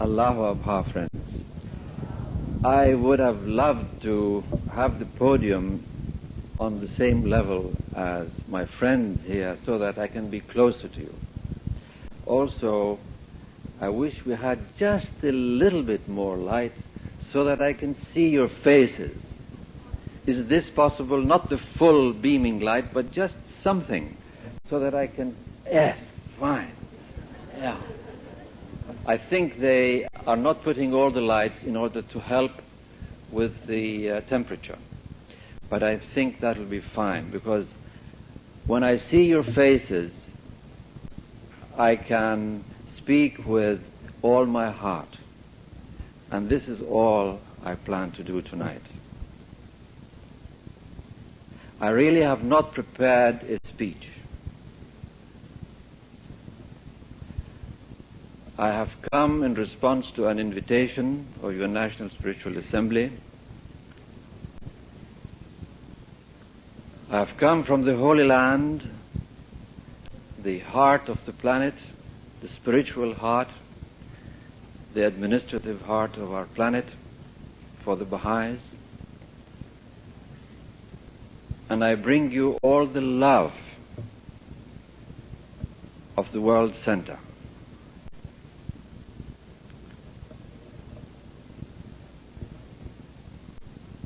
Allahu Akbar, friends. I would have loved to have the podium on the same level as my friends here so that I can be closer to you. Also, I wish we had just a little bit more light so that I can see your faces. Is this possible? Not the full beaming light, but just something so that I can... Yes, fine. Yeah. I think they are not putting all the lights in order to help with the temperature. But I think that will be fine, because when I see your faces, I can speak with all my heart. And this is all I plan to do tonight. I really have not prepared a speech. I have come in response to an invitation of your National Spiritual Assembly. I have come from the Holy Land, the heart of the planet, the spiritual heart, the administrative heart of our planet, for the Baha'is. And I bring you all the love of the world center.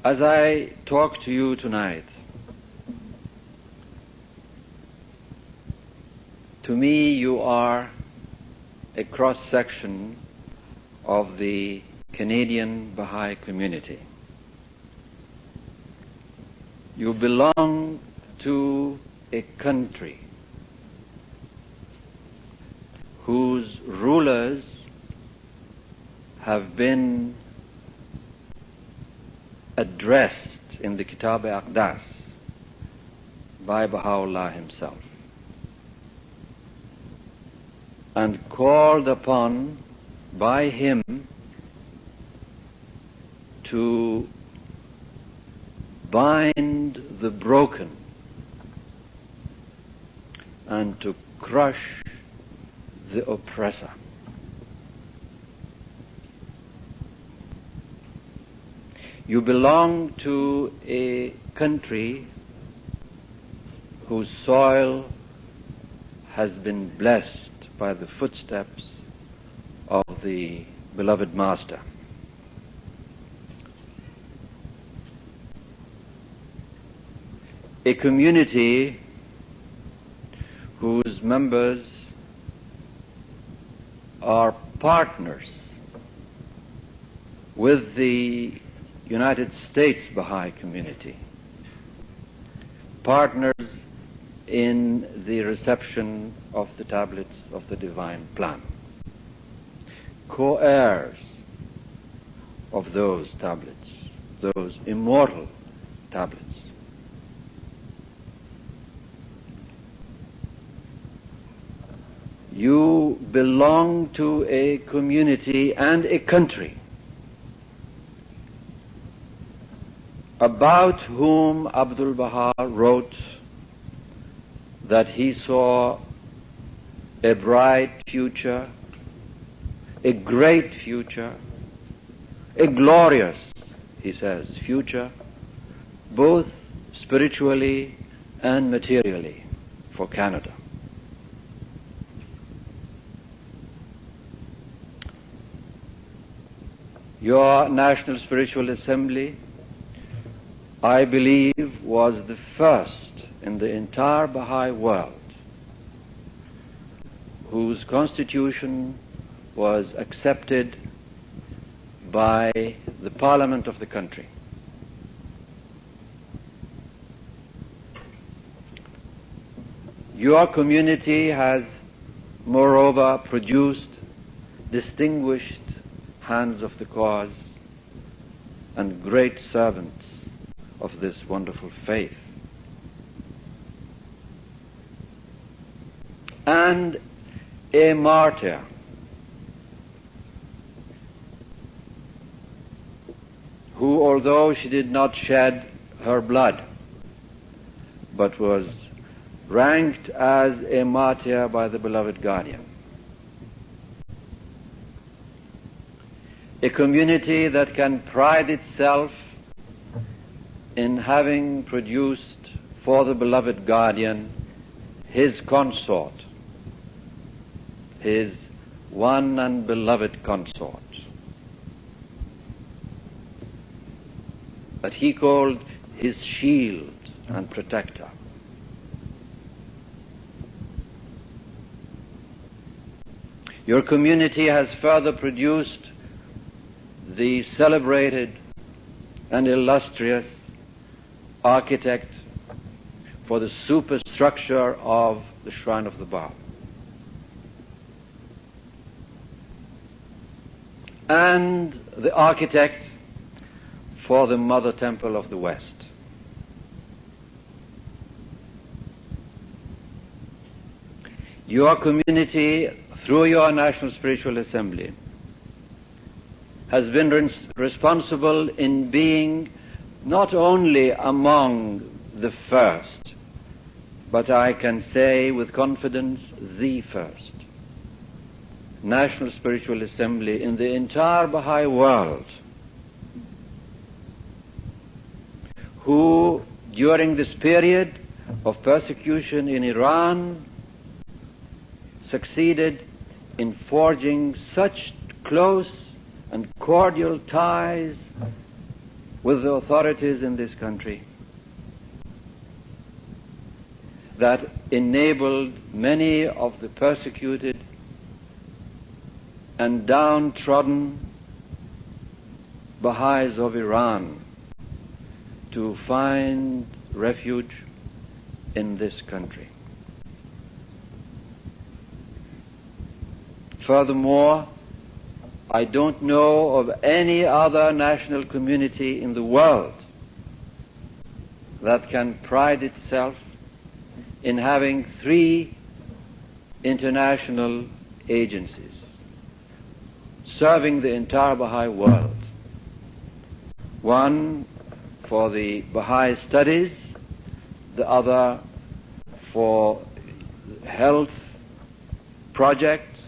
As I talk to you tonight, to me you are a cross-section of the Canadian Baha'i community. You belong to a country whose rulers have been addressed in the Kitab-e-Aqdas by Baha'u'llah himself and called upon by him to bind the broken and to crush the oppressor. You belong to a country whose soil has been blessed by the footsteps of the beloved Master. A community whose members are partners with the United States Baha'i community, partners in the reception of the tablets of the divine plan, co-heirs of those tablets, those immortal tablets. You belong to a community and a country about whom Abdul Baha wrote that he saw a bright future, a great future, a glorious, he says, future, both spiritually and materially for Canada. Your National Spiritual Assembly, I believe, was the first in the entire Baha'i world whose constitution was accepted by the parliament of the country. Your community has, moreover, produced distinguished hands of the cause and great servants of this wonderful faith. And a martyr who, although she did not shed her blood, but was ranked as a martyr by the beloved guardian. a community that can pride itself in having produced for the beloved guardian his consort, his one and beloved consort, that he called his shield and protector. Your community has further produced the celebrated and illustrious architect for the superstructure of the Shrine of the Bab, and the architect for the Mother Temple of the West. Your community, through your National Spiritual Assembly, has been responsible in being not only among the first, but I can say with confidence, the first National Spiritual Assembly in the entire Baha'i world who, during this period of persecution in Iran, succeeded in forging such close and cordial ties with the authorities in this country that enabled many of the persecuted and downtrodden Baha'is of Iran to find refuge in this country. Furthermore, I don't know of any other national community in the world that can pride itself in having 3 international agencies serving the entire Baha'i world. One for the Baha'i studies, the other for health projects,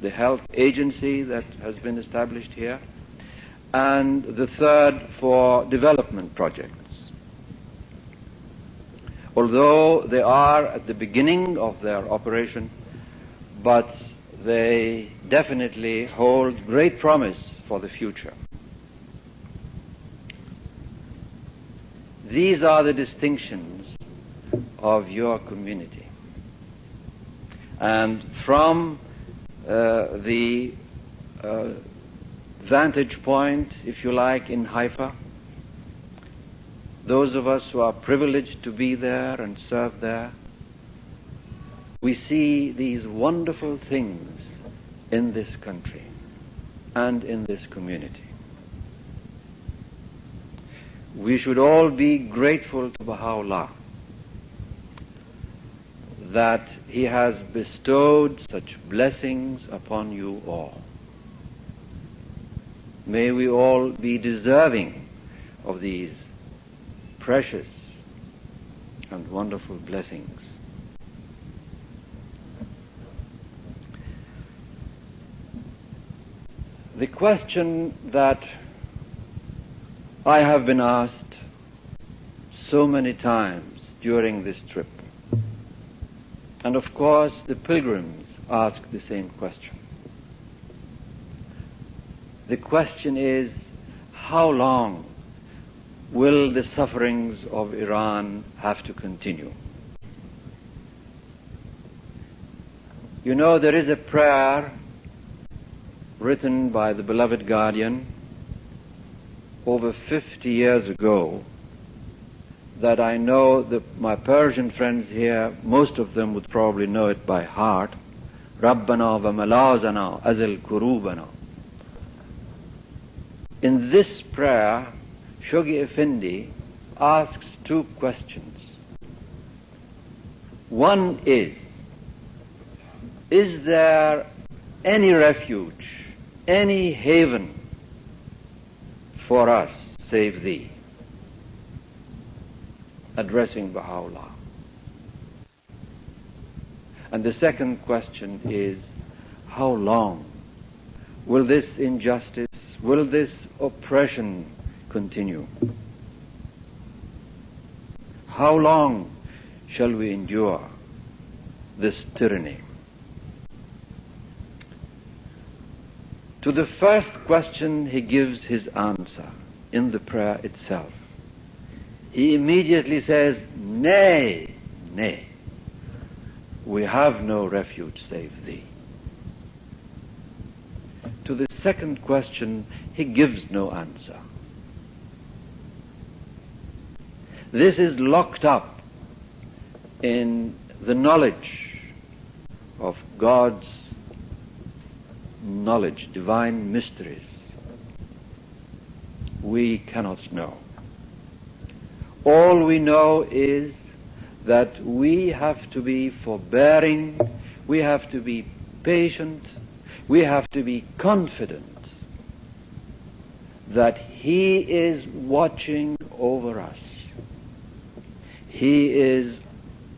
the health agency that has been established here, and the third for development projects. Although they are at the beginning of their operation, but they definitely hold great promise for the future. These are the distinctions of your community. And from the vantage point, if you like, in Haifa, those of us who are privileged to be there and serve there, we see these wonderful things in this country and in this community. We should all be grateful to Baha'u'llah that he has bestowed such blessings upon you all. May we all be deserving of these precious and wonderful blessings. The question that I have been asked so many times during this trip, and of course the pilgrims ask the same question. The question is, how long will the sufferings of Iran have to continue? You know, there is a prayer written by the beloved guardian over 50 years ago that I know that my Persian friends here, most of them would probably know it by heart. Rabbana wa malazana azil kurubana. In this prayer, Shoghi Effendi asks 2 questions. One is there any refuge, any haven for us save thee? Addressing Baha'u'llah. And the second question is, how long Will this injustice, will this oppression continue? How long shall we endure this tyranny? To the first question he gives his answer in the prayer itself. He immediately says, "Nay, nay, we have no refuge save thee." To the second question, he gives no answer. This is locked up in the knowledge of God's knowledge, divine mysteries. We cannot know. All we know is that we have to be forbearing, we have to be patient, we have to be confident that He is watching over us. He is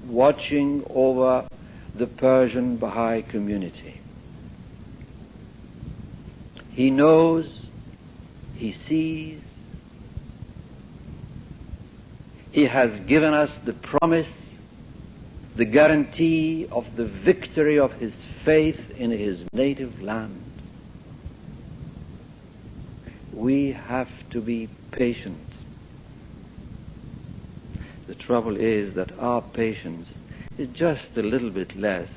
watching over the Persian Baha'i community. He knows, He sees. He has given us the promise, the guarantee of the victory of His faith in His native land. We have to be patient. The trouble is that our patience is just a little bit less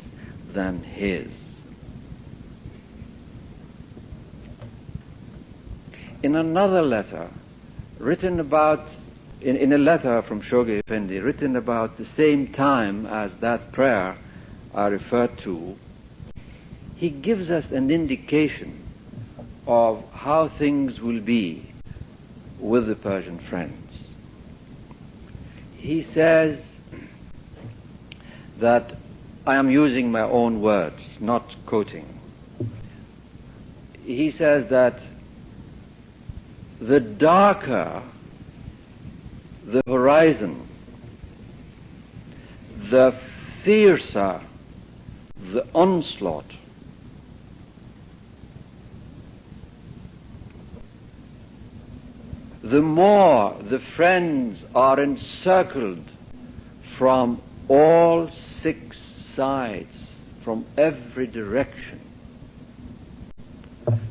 than His. In another letter, written about, in a letter from Shoghi Effendi, written about the same time as that prayer I referred to, he gives us an indication of how things will be with the Persian friends. He says that, I am using my own words, not quoting. He says that the darker the horizon, the fiercer the onslaught. The more the friends are encircled from all six sides, from every direction,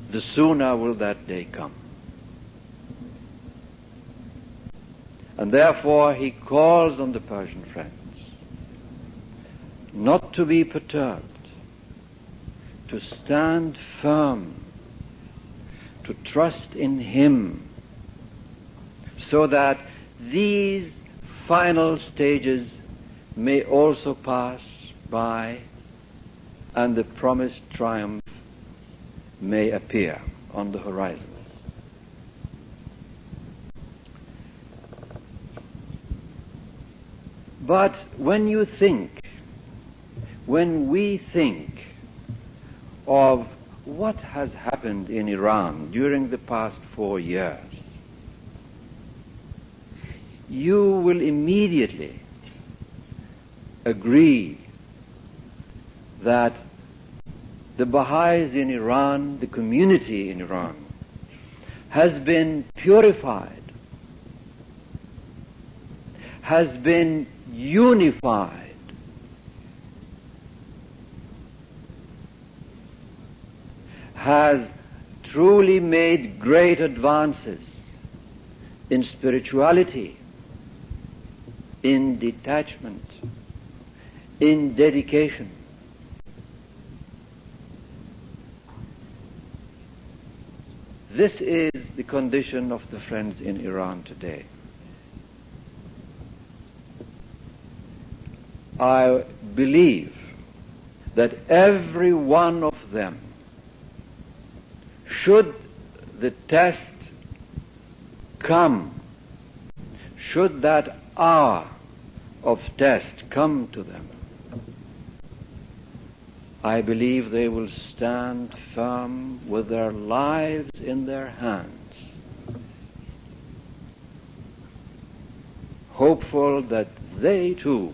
the sooner will that day come. And therefore he calls on the Persian friends not to be perturbed, to stand firm, to trust in Him, so that these final stages may also pass by and the promised triumph may appear on the horizon. But when we think of what has happened in Iran during the past 4 years, you will immediately agree that the Baha'is in Iran, the community in Iran, has been purified, has been unified, has truly made great advances in spirituality, in detachment, in dedication. This is the condition of the friends in Iran today. I believe that every one of them, should the test come, should that hour of test come to them, I believe they will stand firm with their lives in their hands, hopeful that they too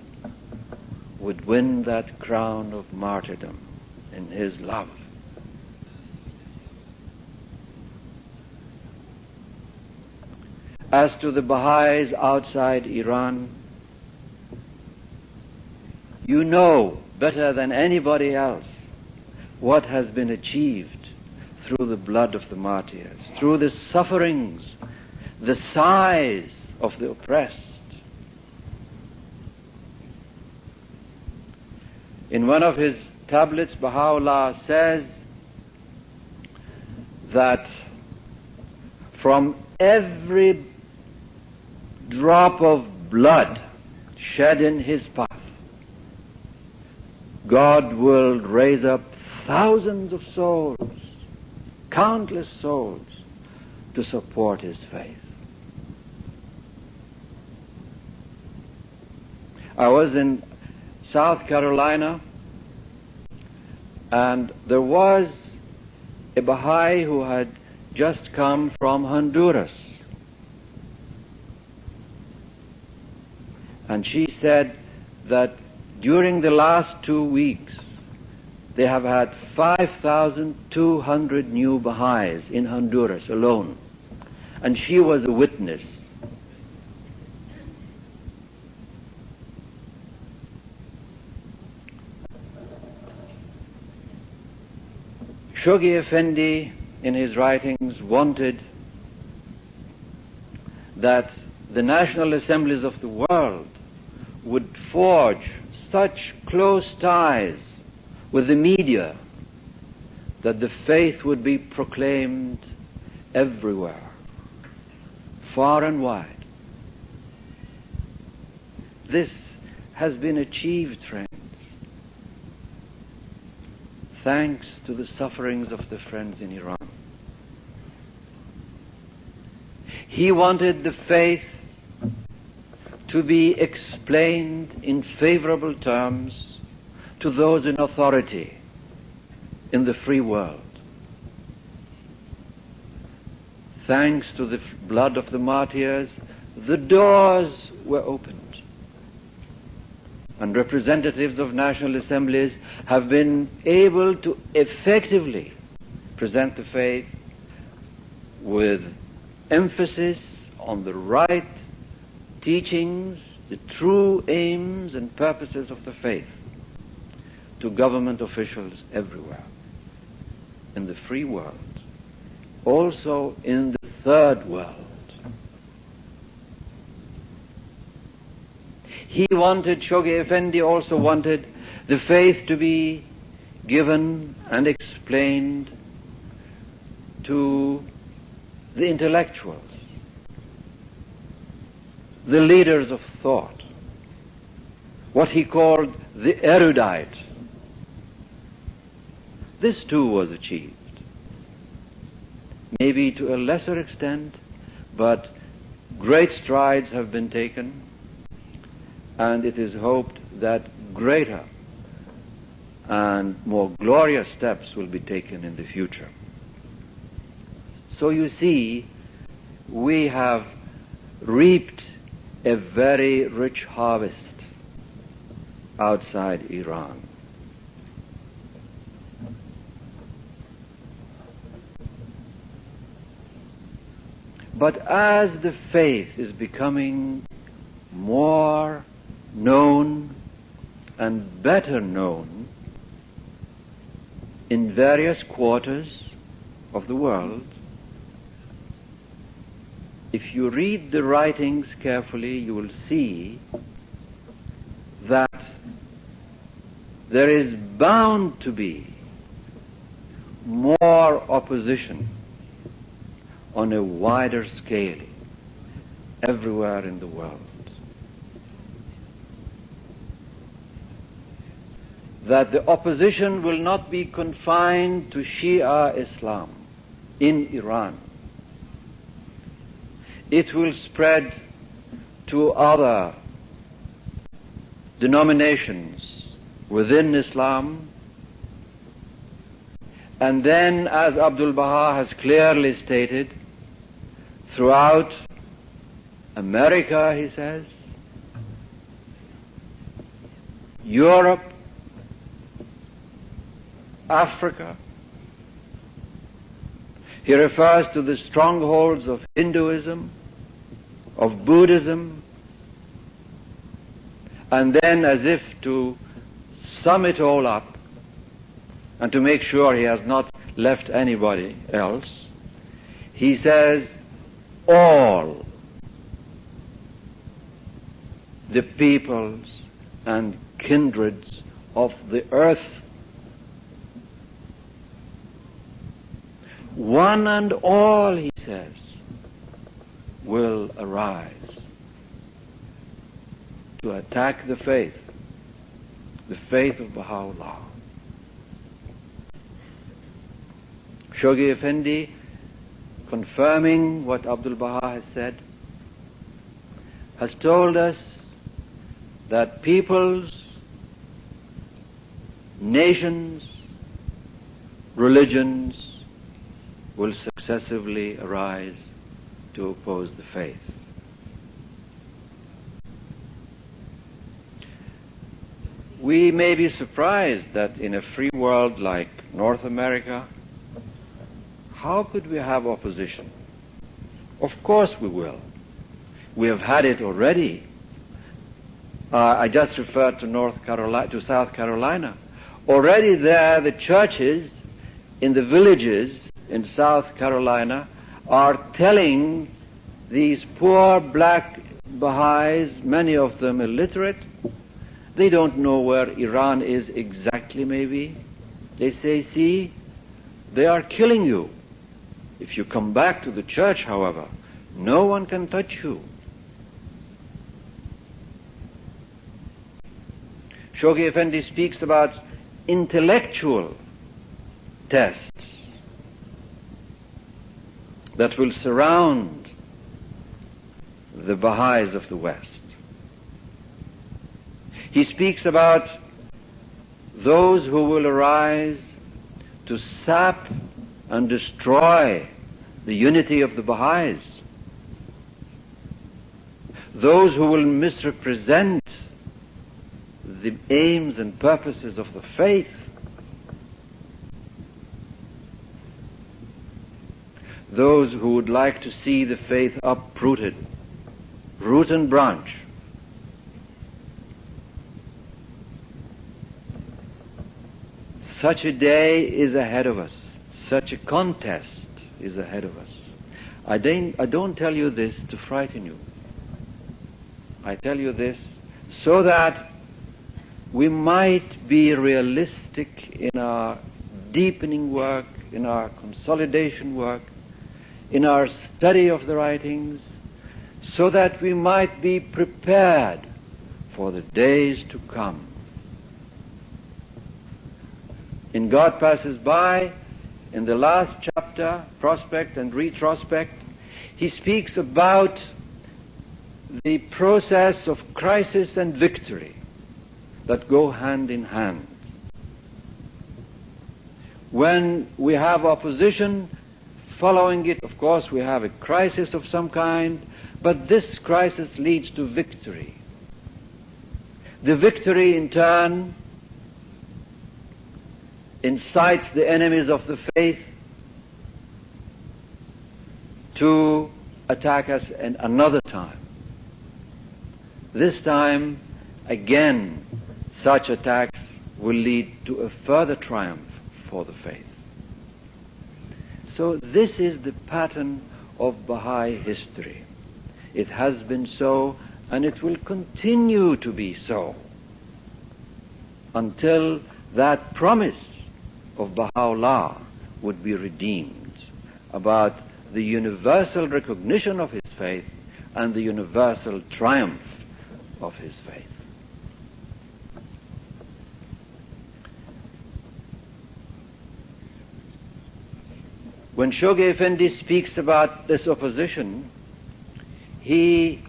would win that crown of martyrdom in His love. as to the Baha'is outside Iran, you know better than anybody else what has been achieved through the blood of the martyrs, through the sufferings, the sighs of the oppressed. In one of his tablets, Baha'u'llah says that from every drop of blood shed in his path, God will raise up thousands of souls, countless souls, to support his faith. I was in South Carolina, and there was a Baha'i who had just come from Honduras. And she said that during the last 2 weeks, they have had 5,200 new Baha'is in Honduras alone. And she was a witness. Shoghi Effendi, in his writings, wanted that the national assemblies of the world would forge such close ties with the media that the faith would be proclaimed everywhere, far and wide. This has been achieved, friends, thanks to the sufferings of the friends in Iran. He wanted the faith to be explained in favorable terms to those in authority in the free world. Thanks to the blood of the martyrs, the doors were opened. And representatives of national assemblies have been able to effectively present the faith with emphasis on the right teachings, the true aims and purposes of the faith to government officials everywhere in the free world, also in the third world. He wanted, Shoghi Effendi also wanted the faith to be given and explained to the intellectuals, the leaders of thought, what he called the erudite. This too was achieved, maybe to a lesser extent, but great strides have been taken, and it is hoped that greater and more glorious steps will be taken in the future. So you see, we have reaped a very rich harvest outside Iran. But as the faith is becoming more known and better known in various quarters of the world, if you read the writings carefully, you will see that there is bound to be more opposition on a wider scale everywhere in the world. That the opposition will not be confined to Shia Islam in Iran. It will spread to other denominations within Islam, and then, as Abdul Baha has clearly stated, throughout America, he says, Europe, Africa. He refers to the strongholds of Hinduism, of Buddhism, and then, as if to sum it all up and to make sure he has not left anybody else, he says, all the peoples and kindreds of the earth, one and all, he says, will arise to attack the faith of Baha'u'llah. Shoghi Effendi, confirming what Abdul Baha has said, has told us that peoples, nations, religions will successively arise to oppose the faith. We may be surprised that in a free world like North America, how could we have opposition? Of course we will. We have had it already. I just referred to South Carolina. Already there, the churches in the villages in South Carolina are telling these poor black Baha'is, many of them illiterate, they don't know where Iran is exactly maybe. They say, see, they are killing you. If you come back to the church, however, no one can touch you. Shoghi Effendi speaks about intellectual tests that will surround the Baha'is of the West. He speaks about those who will arise to sap and destroy the unity of the Baha'is, those who will misrepresent the aims and purposes of the faith, those who would like to see the faith uprooted, root and branch. Such a day is ahead of us. Such a contest is ahead of us. I don't tell you this to frighten you. I tell you this so that we might be realistic in our deepening work, in our consolidation work, in our study of the writings, so that we might be prepared for the days to come. In God Passes By, in the last chapter, Prospect and Retrospect, he speaks about the process of crisis and victory that go hand in hand. When we have opposition, following it, of course, we have a crisis of some kind, but this crisis leads to victory. The victory, in turn, incites the enemies of the faith to attack us in another time. This time, again, such attacks will lead to a further triumph for the faith. So this is the pattern of Baha'i history. It has been so, and it will continue to be so until that promise of Baha'u'llah would be redeemed about the universal recognition of his faith and the universal triumph of his faith. When Shoghi Effendi speaks about this opposition, he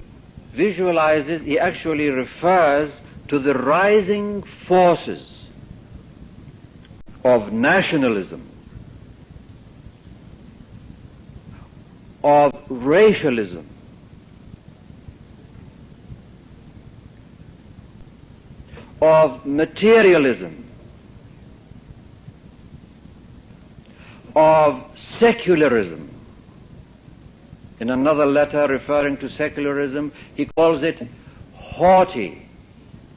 actually refers to the rising forces of nationalism, of racialism, of materialism, of secularism In another letter referring to secularism, he calls it haughty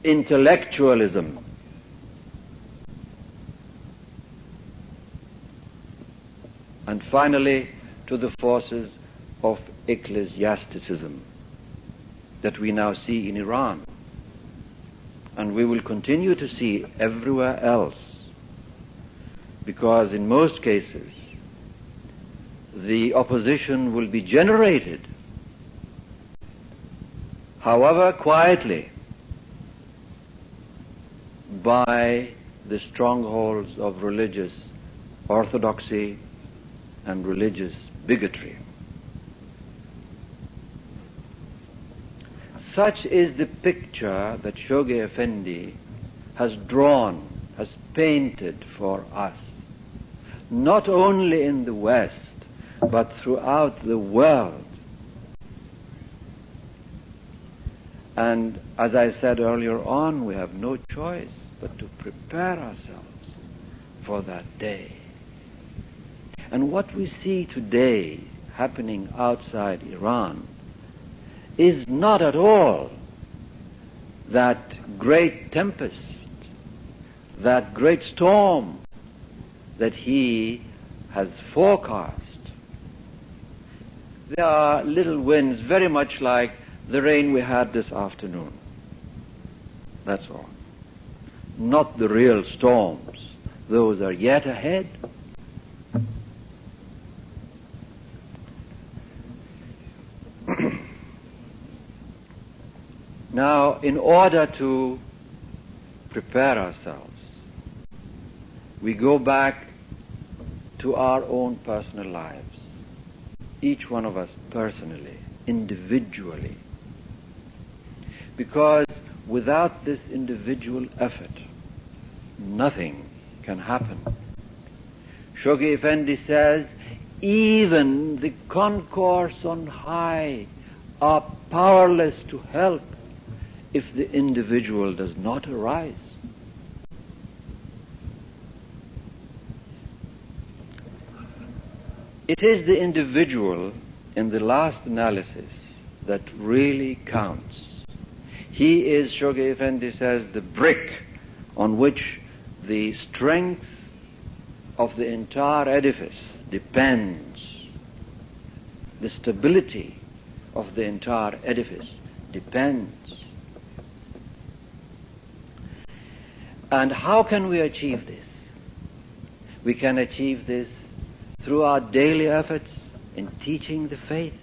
intellectualism. And finally, to the forces of ecclesiasticism that we now see in Iran, and we will continue to see everywhere else, because in most cases the opposition will be generated, however quietly, by the strongholds of religious orthodoxy and religious bigotry. Such is the picture that Shoghi Effendi has drawn, has painted for us, not only in the West, but throughout the world. And as I said earlier on, we have no choice but to prepare ourselves for that day. And what we see today happening outside Iran is not at all that great tempest, that great storm that he has forecast. There are little winds, very much like the rain we had this afternoon. That's all. Not the real storms. Those are yet ahead. Now, in order to prepare ourselves, we go back to our own personal lives, each one of us personally, individually, because without this individual effort, nothing can happen. Shoghi Effendi says, even the concourse on high are powerless to help if the individual does not arise. It is the individual, in the last analysis, that really counts. He is, Shoghi Effendi says, the brick on which the strength of the entire edifice depends. The stability of the entire edifice depends. And how can we achieve this? We can achieve this through our daily efforts in teaching the faith,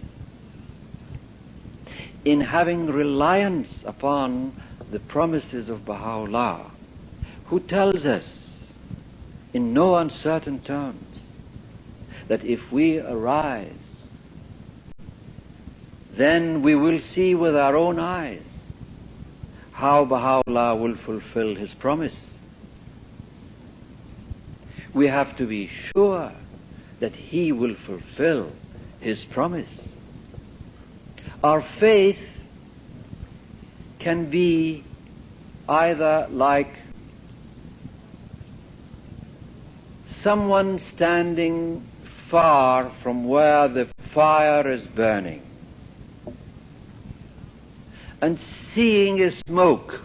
in having reliance upon the promises of Baha'u'llah, who tells us in no uncertain terms that if we arise, then we will see with our own eyes how Baha'u'llah will fulfill his promise. We have to be sure that he will fulfill his promise. Our faith can be either like someone standing far from where the fire is burning and seeing a smoke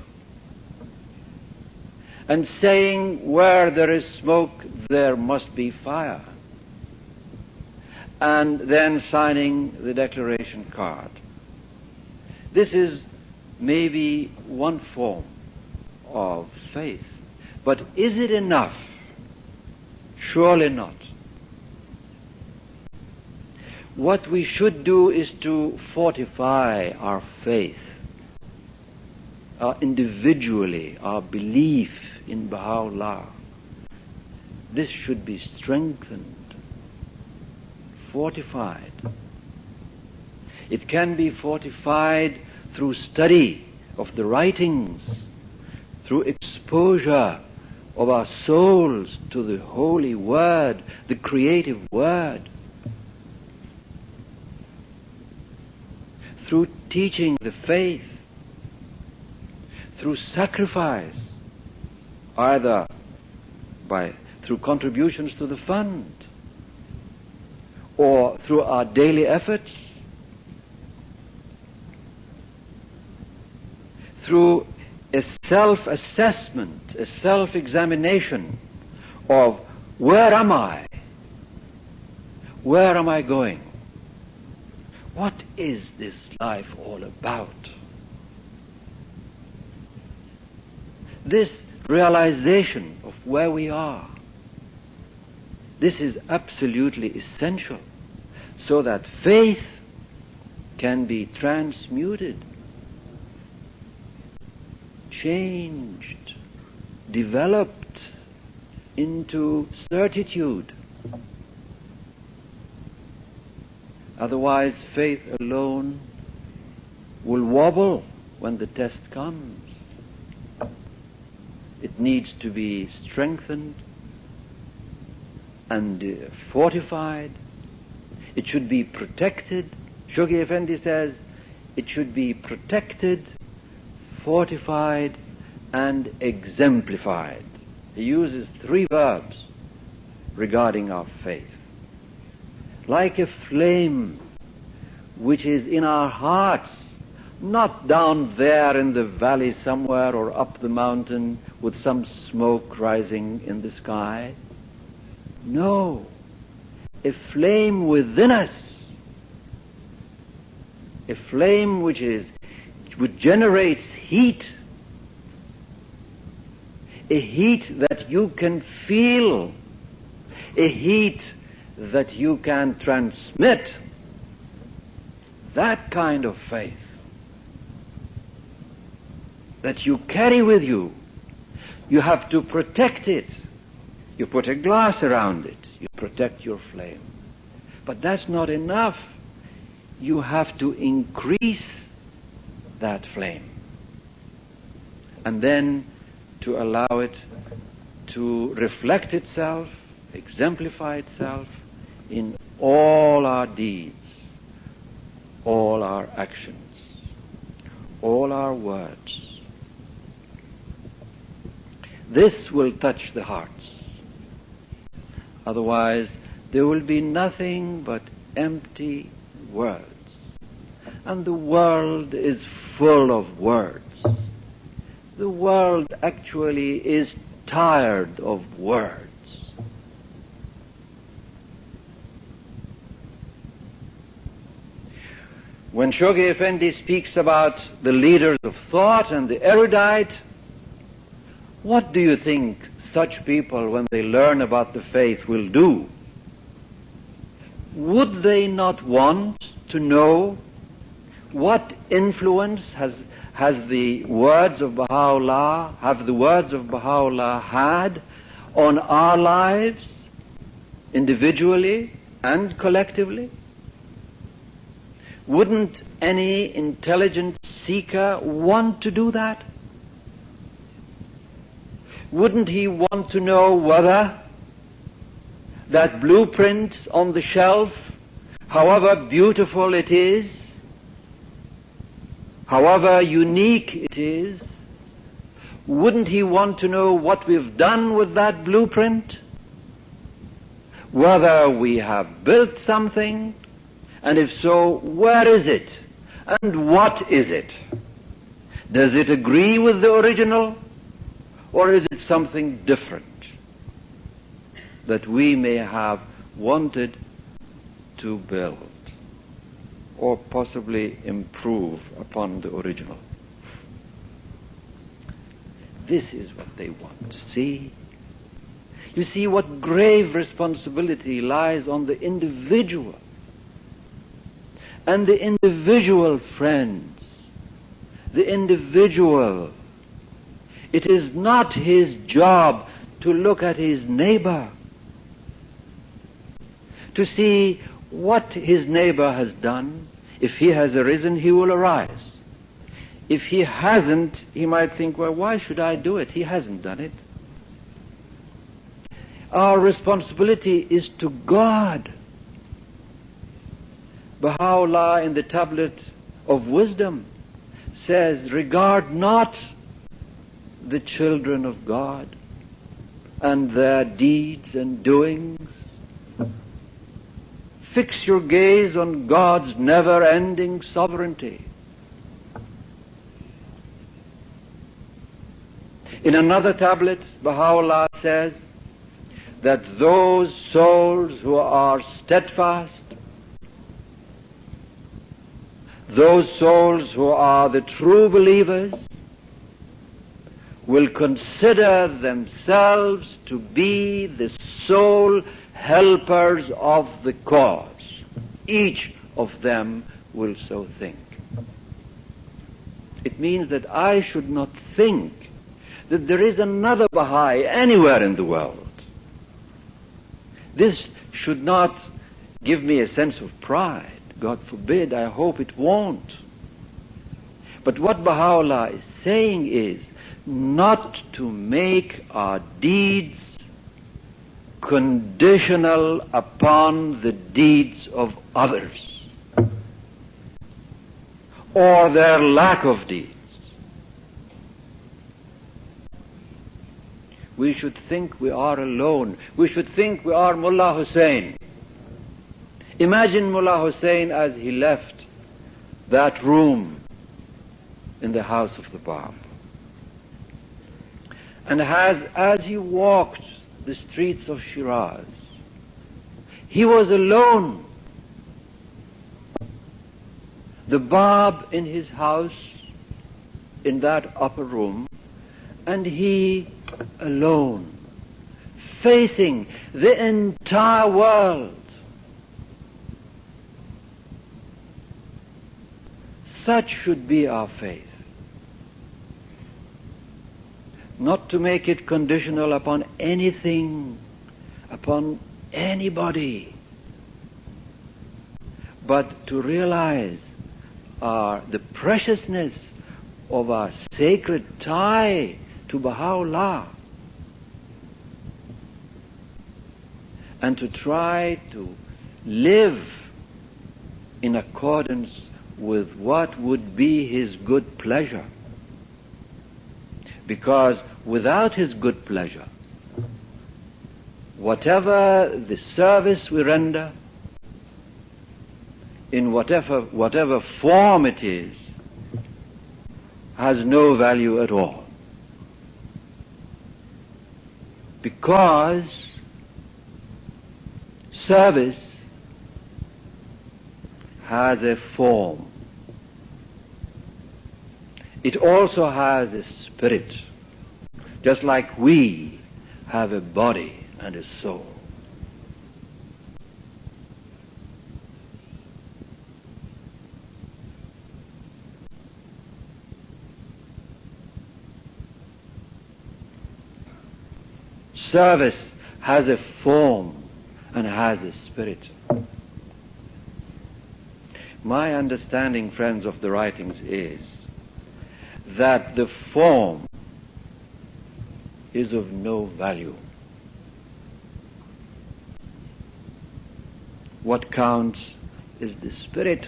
and saying, where there is smoke, there must be fire, and then signing the declaration card. This is maybe one form of faith. But is it enough? Surely not. What we should do is to fortify our faith, individually, our belief in Baha'u'llah. This should be strengthened, fortified. It can be fortified through study of the writings, through exposure of our souls to the holy word, the creative word, through teaching the faith, through sacrifice, either through contributions to the fund, or through our daily efforts, through a self-assessment, a self-examination of where am I? Where am I going? What is this life all about? This realization of where we are, this is absolutely essential so that faith can be transmuted, changed, developed into certitude. Otherwise, faith alone will wobble when the test comes. It needs to be strengthened and fortified. It should be protected. Shoghi Effendi says it should be protected, fortified, and exemplified. He uses 3 verbs regarding our faith. Like a flame which is in our hearts, not down there in the valley somewhere or up the mountain with some smoke rising in the sky. No, a flame within us, a flame which generates heat, a heat that you can feel, a heat that you can transmit. That kind of faith that you carry with you. You have to protect it. You put a glass around it. You protect your flame. But that's not enough. You have to increase that flame. And then to allow it to reflect itself, exemplify itself in all our deeds, all our actions, all our words. This will touch the hearts. Otherwise, there will be nothing but empty words. And the world is full of words. The world actually is tired of words. When Shoghi Effendi speaks about the leaders of thought and the erudite, what do you think such people, when they learn about the faith, will do? Would they not want to know what influence have the words of Baha'u'llah had on our lives, individually and collectively? Wouldn't any intelligent seeker want to do that? Wouldn't he want to know whether that blueprint on the shelf, however beautiful it is, however unique it is, wouldn't he want to know what we've done with that blueprint? Whether we have built something, and if so, where is it? And what is it? Does it agree with the original? Or is it something different that we may have wanted to build or possibly improve upon the original? This is what they want to see. You see what grave responsibility lies on the individual. And the individual, friends, the individual, it is not his job to look at his neighbor, to see what his neighbor has done. If he has arisen, he will arise. If he hasn't, he might think, well, why should I do it? He hasn't done it. Our responsibility is to God. Baha'u'llah in the Tablet of Wisdom says, regard not the children of God and their deeds and doings. Fix your gaze on God's never-ending sovereignty. In another tablet, Baha'u'llah says that those souls who are steadfast, those souls who are the true believers, will consider themselves to be the sole helpers of the cause. Each of them will so think. It means that I should not think that there is another Baha'i anywhere in the world. This should not give me a sense of pride. God forbid, I hope it won't. But what Baha'u'llah is saying is not to make our deeds conditional upon the deeds of others or their lack of deeds. We should think we are alone. We should think we are Mullah Hussein. Imagine Mullah Hussein as he left that room in the house of the Bab. And as he walked the streets of Shiraz, he was alone. The Bab in his house, in that upper room, and he alone, facing the entire world. Such should be our faith. Not to make it conditional upon anything, upon anybody, but to realize the preciousness of our sacred tie to Baha'u'llah, and to try to live in accordance with what would be his good pleasure. Because without his good pleasure, whatever the service we render, in whatever form it is, has no value at all. Because service has a form. It also has a spirit, just like we have a body and a soul. Service has a form and has a spirit. My understanding, friends, of the writings is that the form is of no value. What counts is the spirit.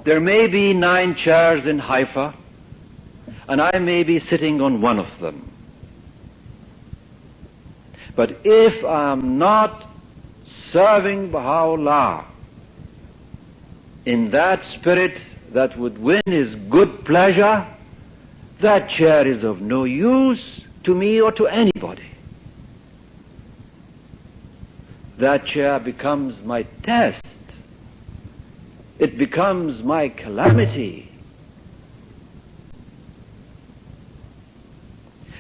There may be 9 chairs in Haifa, and I may be sitting on one of them. But if I am not serving Baha'u'llah in that spirit that would win his good pleasure, that chair is of no use to me or to anybody. That chair becomes my test. It becomes my calamity.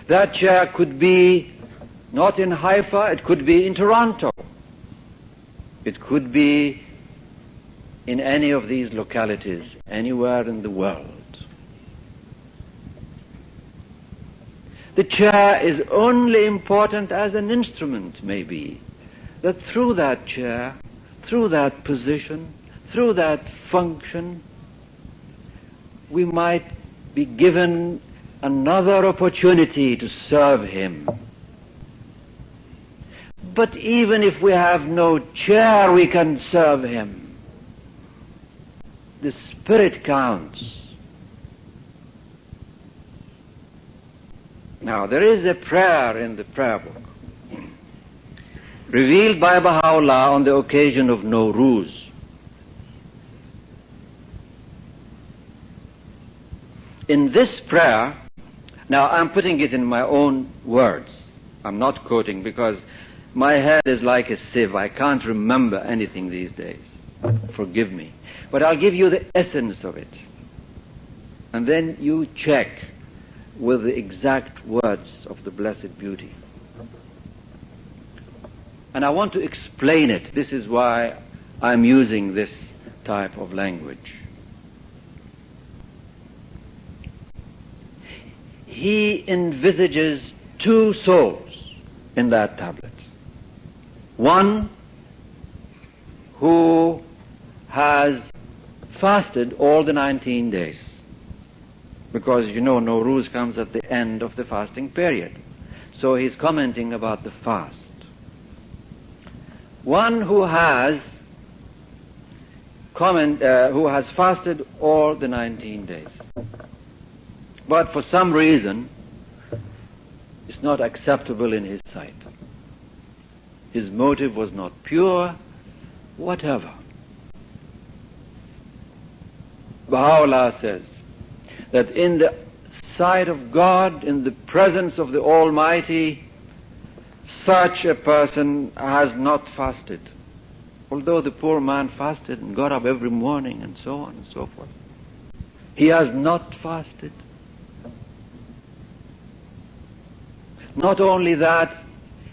That chair could be not in Haifa, it could be in Toronto. It could be in any of these localities, anywhere in the world. The chair is only important as an instrument, maybe, that through that chair, through that position, through that function, we might be given another opportunity to serve him. But even if we have no chair, we can serve him. The spirit counts. Now, there is a prayer in the prayer book, revealed by Baha'u'llah on the occasion of Nowruz. In this prayer, now I'm putting it in my own words. I'm not quoting because my head is like a sieve. I can't remember anything these days. Forgive me. But I'll give you the essence of it. And then you check with the exact words of the Blessed Beauty. And I want to explain it. This is why I'm using this type of language. He envisages two souls in that tablet. One who has fasted all the 19 days. Because you know Nowruz comes at the end of the fasting period. So he's commenting about the fast. One who has fasted all the 19 days. But for some reason, it's not acceptable in his sight. His motive was not pure, whatever. Baha'u'llah says that in the sight of God, in the presence of the Almighty, such a person has not fasted. Although the poor man fasted and got up every morning and so on and so forth. He has not fasted. Not only that,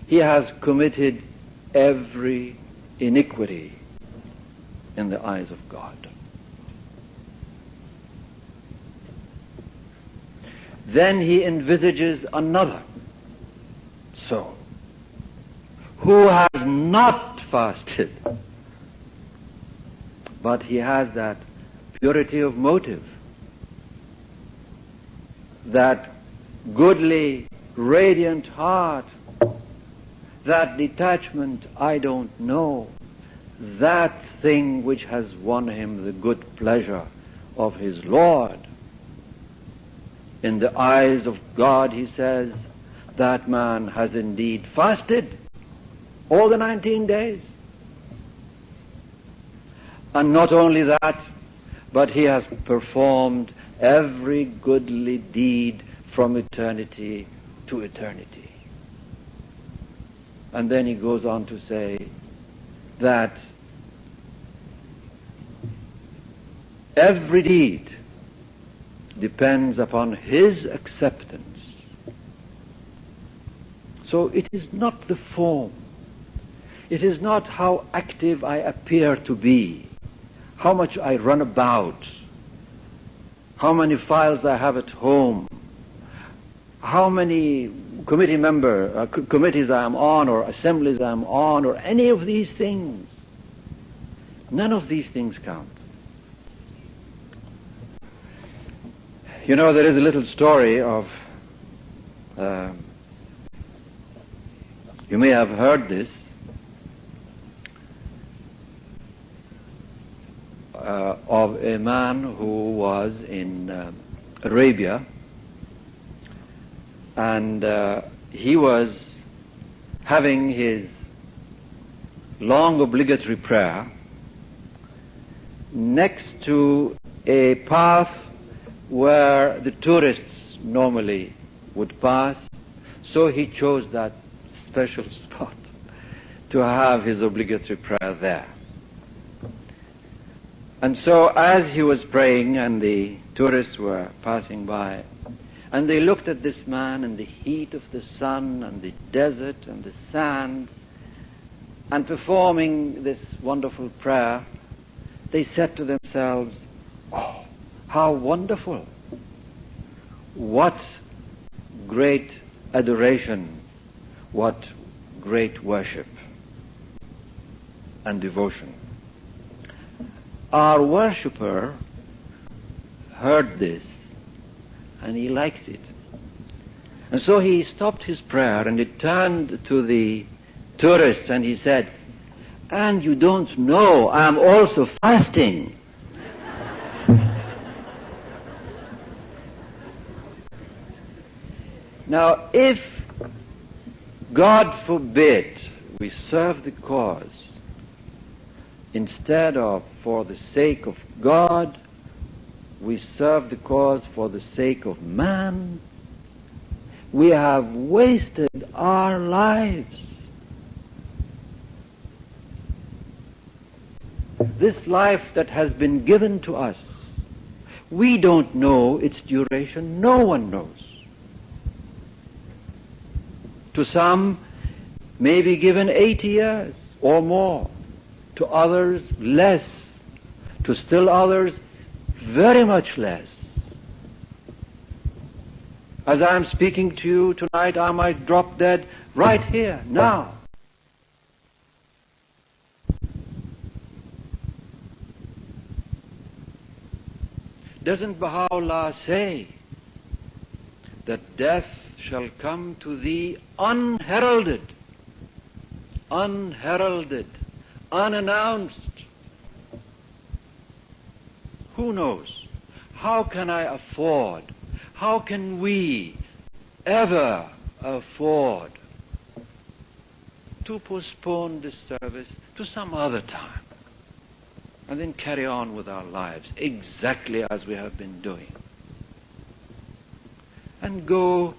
he has committed every iniquity in the eyes of God. Then he envisages another soul who has not fasted, but he has that purity of motive, that goodly, radiant heart, that detachment, I don't know, that thing which has won him the good pleasure of his Lord. In the eyes of God, he says, that man has indeed fasted all the 19 days. And not only that, but he has performed every goodly deed from eternity to eternity. And then he goes on to say that every deed depends upon his acceptance. So it is not the form. It is not how active I appear to be, how much I run about, how many files I have at home, how many committees I am on or assemblies I am on or any of these things. None of these things count. You know, there is a little story of, you may have heard this, of a man who was in Arabia, and he was having his long obligatory prayer next to a path where the tourists normally would pass, so he chose that special spot to have his obligatory prayer there. And so as he was praying and the tourists were passing by, and they looked at this man and the heat of the sun and the desert and the sand, and performing this wonderful prayer, they said to themselves, "Oh, how wonderful! What great adoration, what great worship and devotion." Our worshipper heard this and he liked it. And so he stopped his prayer and he turned to the tourists and he said, "And you don't know, I'm also fasting." Now, if, God forbid, we serve the cause, instead of for the sake of God, we serve the cause for the sake of man, we have wasted our lives. This life that has been given to us, we don't know its duration. No one knows. To some, may be given 80 years or more. To others, less. To still others, very much less. As I am speaking to you tonight, I might drop dead right here, now. Doesn't Baha'u'llah say that death shall come to thee unheralded, unannounced? Who knows? How can I afford, how can we ever afford to postpone this service to some other time and then carry on with our lives exactly as we have been doing? And go,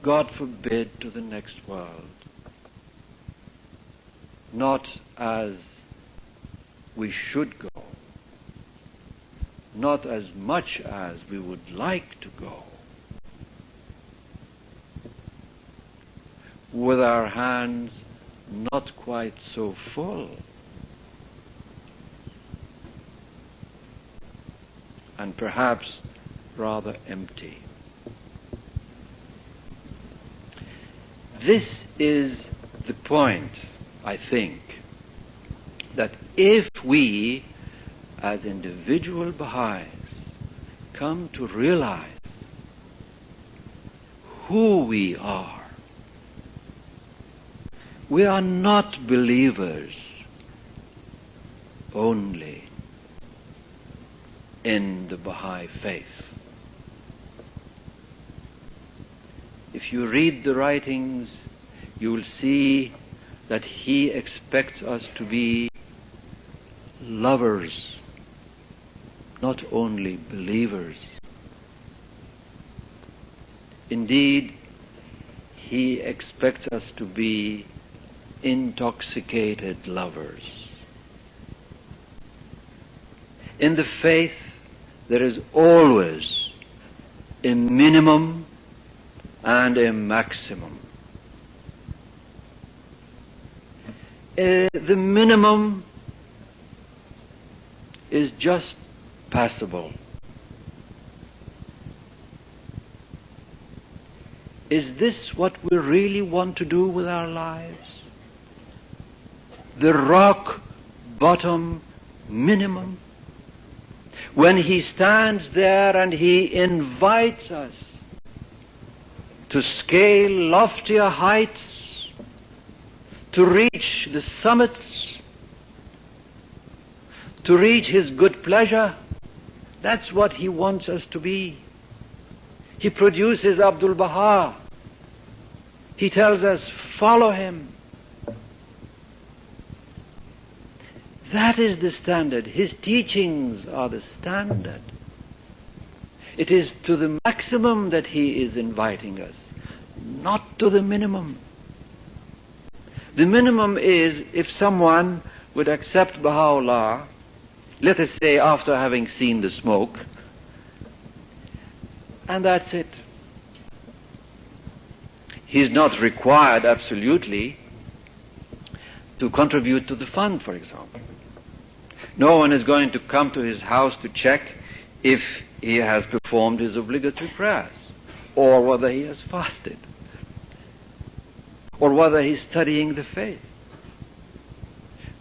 God forbid, to the next world, not as we should go, not as much as we would like to go, with our hands not quite so full, and perhaps rather empty. This is the point, I think, that if we as individual Baha'is come to realize who we are not believers only in the Baha'i faith. If you read the writings, you will see that he expects us to be lovers, not only believers. Indeed, he expects us to be intoxicated lovers. In the faith, there is always a minimum and a maximum. The minimum is just passable. Is this what we really want to do with our lives? The rock bottom minimum? When he stands there and he invites us to scale loftier heights, to reach the summits, to reach his good pleasure, that's what he wants us to be. He produces Abdul Baha. He tells us, follow him. That is the standard. His teachings are the standard. It is to the maximum that he is inviting us, not to the minimum. The minimum is if someone would accept Baha'u'llah, let us say after having seen the smoke, and that's it. He is not required absolutely to contribute to the fund, for example. No one is going to come to his house to check if he has performed his obligatory prayers, or whether he has fasted, or whether he's studying the faith.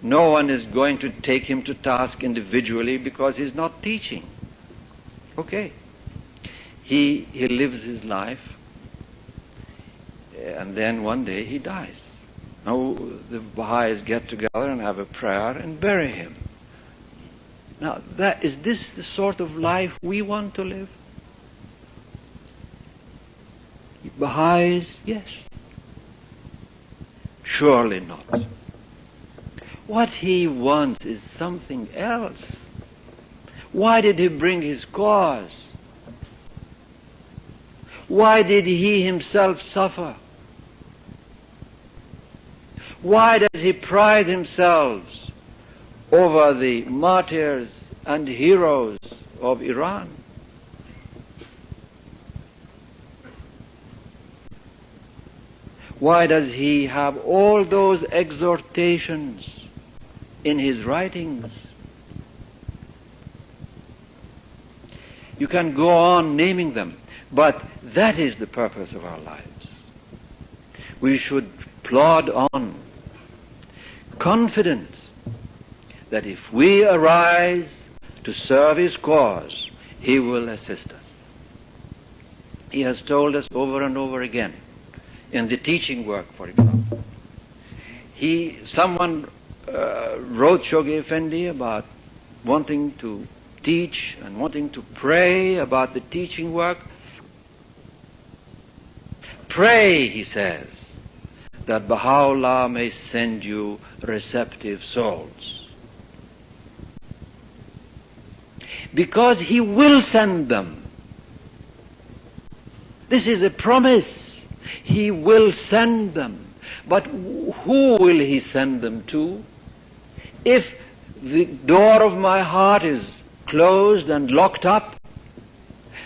No one is going to take him to task individually because he's not teaching. Okay. He lives his life, and then one day he dies. Now the Baha'is get together and have a prayer and bury him. Now, is this the sort of life we want to live? Baha'is, yes. Surely not. What he wants is something else. Why did he bring his cause? Why did he himself suffer? Why does he pride himself over the martyrs and heroes of Iran? Why does he have all those exhortations in his writings? You can go on naming them, but that is the purpose of our lives. We should plod on, confident that if we arise to serve his cause, he will assist us. He has told us over and over again, in the teaching work, for example. Someone wrote Shoghi Effendi about wanting to teach and wanting to pray about the teaching work. Pray, he says, that Baha'u'llah may send you receptive souls. Because he will send them. This is a promise. He will send them. But who will he send them to? If the door of my heart is closed and locked up,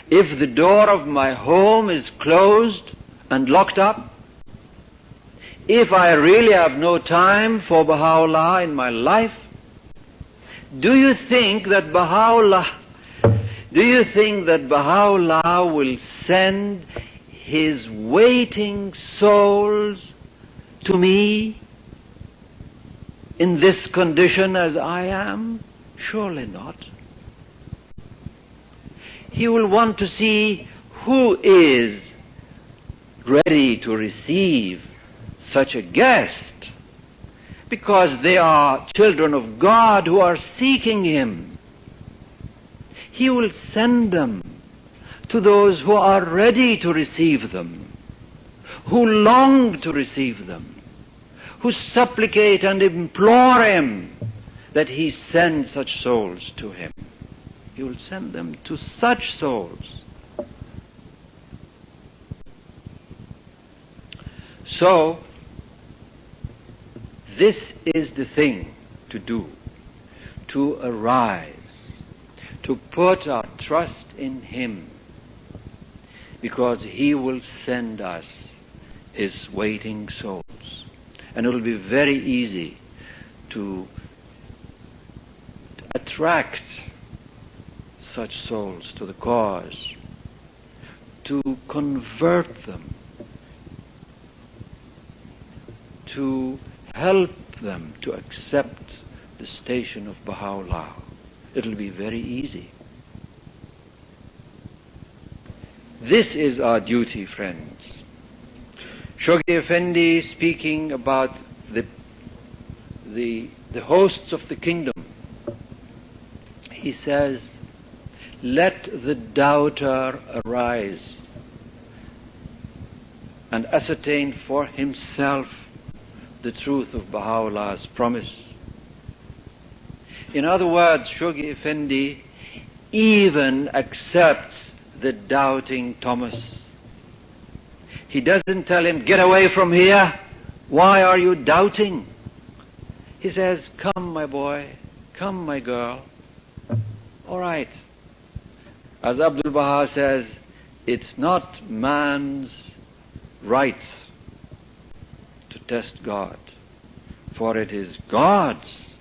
if the door of my home is closed and locked up, if I really have no time for Baha'u'llah in my life, do you think that Baha'u'llah will send his waiting souls to me in this condition as I am? Surely not. He will want to see who is ready to receive such a guest, because they are children of God who are seeking him. He will send them to those who are ready to receive them, who long to receive them, who supplicate and implore him that he send such souls to him. He will send them to such souls. So, this is the thing to do, to arise, to put our trust in him, because he will send us his waiting souls. And it will be very easy to attract such souls to the cause, to convert them, to help them to accept the station of Baha'u'llah. It'll be very easy. This is our duty, friends. Shoghi Effendi, speaking about the hosts of the kingdom, he says, let the doubter arise and ascertain for himself the truth of Baha'u'llah's promise. In other words, Shoghi Effendi even accepts the doubting Thomas. He doesn't tell him, get away from here. Why are you doubting? He says, come, my boy. Come, my girl. All right. As Abdul Baha says, it's not man's right to test God, for it is God's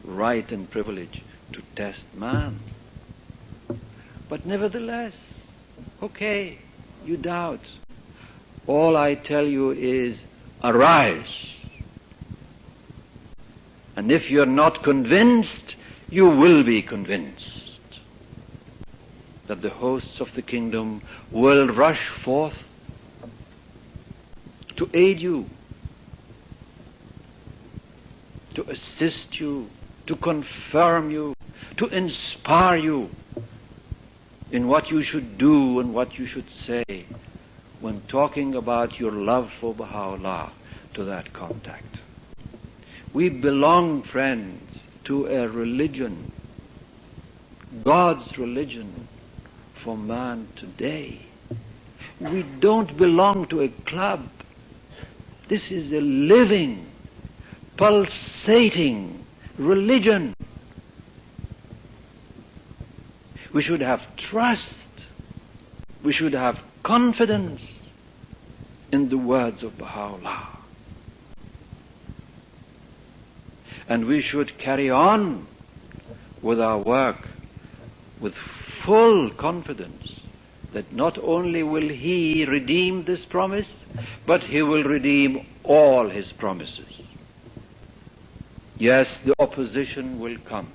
right and privilege to test man. But nevertheless, okay, you doubt. All I tell you is, arise. And if you're not convinced, you will be convinced that the hosts of the kingdom will rush forth to aid you, to assist you, to confirm you, to inspire you in what you should do and what you should say when talking about your love for Baha'u'llah to that contact. We belong, friends, to a religion God's religion for man today. We don't belong to a club. This is a living, pulsating religion. We should have trust. We should have confidence in the words of Baha'u'llah. And we should carry on with our work with full confidence that not only will He redeem this promise, but He will redeem all His promises. Yes, the opposition will come.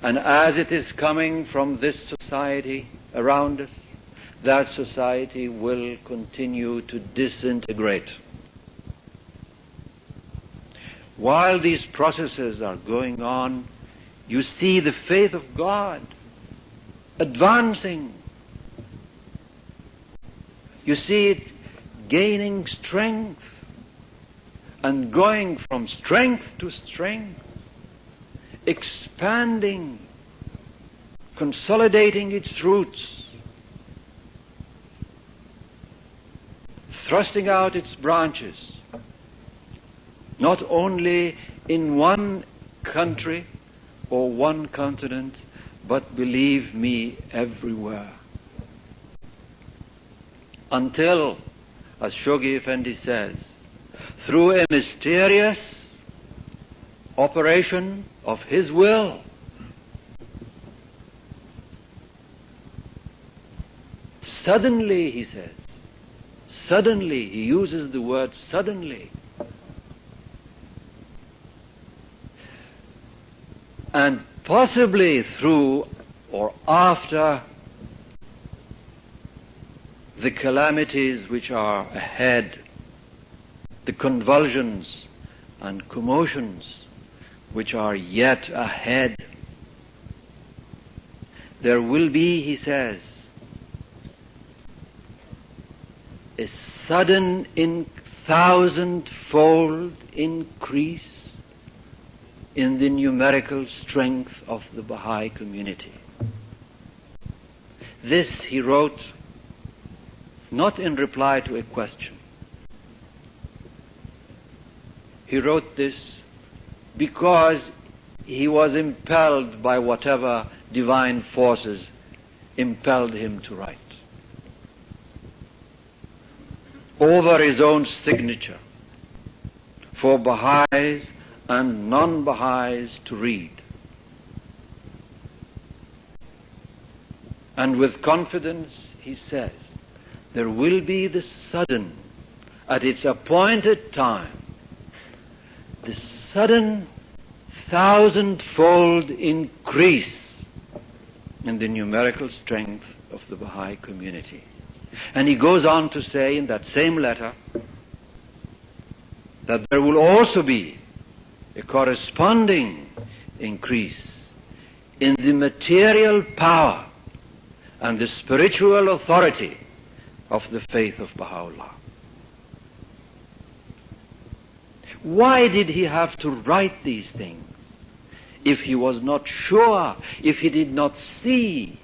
And as it is coming from this society around us, that society will continue to disintegrate. While these processes are going on, you see the faith of God advancing. You see it gaining strength and going from strength to strength, expanding, consolidating its roots, thrusting out its branches, not only in one country or one continent, but believe me, everywhere. Until, as Shoghi Effendi says, through a mysterious operation of His will, suddenly, he says, suddenly, he uses the word suddenly, and possibly through or after the calamities which are ahead, the convulsions and commotions which are yet ahead, there will be, he says, a sudden thousand-fold increase in the numerical strength of the Baha'i community. This he wrote not in reply to a question. He wrote this because he was impelled by whatever divine forces impelled him to write. Over his own signature for Baha'is and non-Baha'is to read. And with confidence he says, there will be the sudden, at its appointed time, the sudden thousand-fold increase in the numerical strength of the Baha'i community. And he goes on to say in that same letter that there will also be a corresponding increase in the material power and the spiritual authority of the faith of Baha'u'llah. Why did he have to write these things if he was not sure, if he did not see,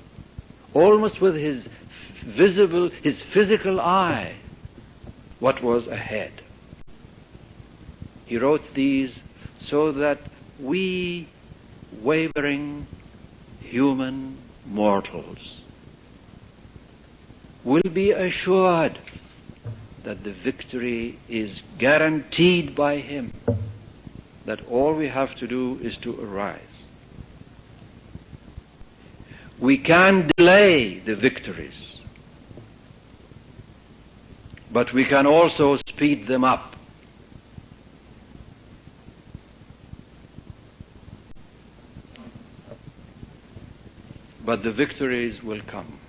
almost with his physical eye, what was ahead? He wrote these so that we wavering human mortals will be assured that the victory is guaranteed by Him, that all we have to do is to arise. We can delay the victories, but we can also speed them up. But the victories will come.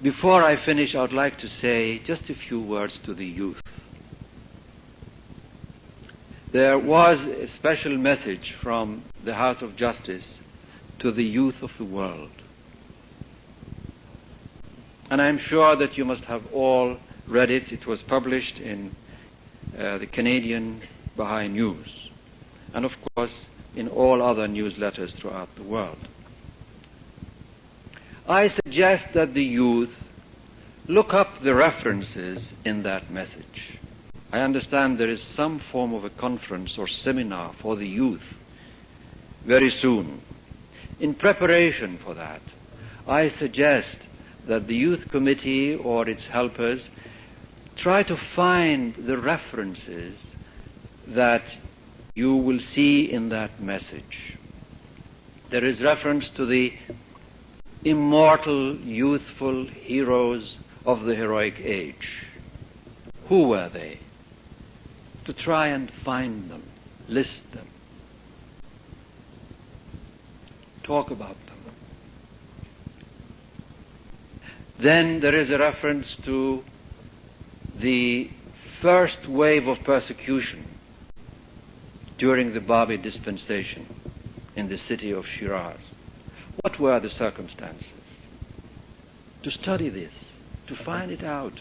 Before I finish, I would like to say just a few words to the youth. There was a special message from the House of Justice to the youth of the world. And I'm sure that you must have all read it. It was published in the Canadian Baha'i News, and of course in all other newsletters throughout the world. I suggest that the youth look up the references in that message. I understand there is some form of a conference or seminar for the youth very soon. In preparation for that, I suggest that the youth committee or its helpers try to find the references that you will see in that message. There is reference to the immortal, youthful heroes of the heroic age. Who were they? To try and find them, list them, talk about them. Then there is a reference to the first wave of persecution during the Babi dispensation in the city of Shiraz. What were the circumstances? To study this, to find it out.